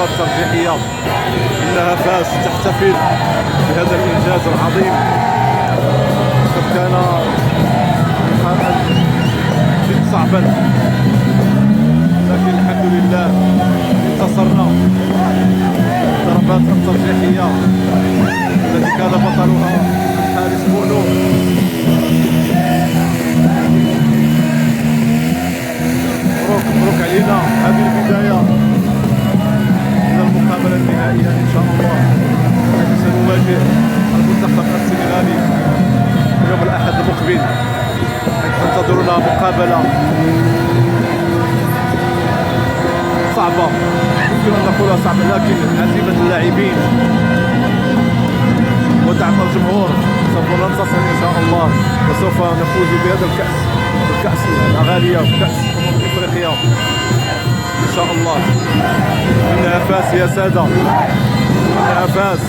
ضربات ترجيحية. إنها فاس تحتفل بهذا الإنجاز العظيم. قد كان لقاء جد صعبا، لكن الحمد لله انتصرنا. الضربات الترجيحية التي كان بطلها الحارس بونو. مبروك علينا هذه البداية من المقابلة النهائية إن شاء الله، التي سنواجه المنتخب السنغالي يوم الأحد المقبل، حيث تنتظرنا مقابلة صعبة، يمكن أن نقولها صعبة، لكن عزيمة اللاعبين ودعم الجمهور سوف ننتصر إن شاء الله، وسوف نفوز بهذا الكأس الغالية، كأس إفريقيا إن شاء الله. إنها فاس يا سادة، إنها فاس.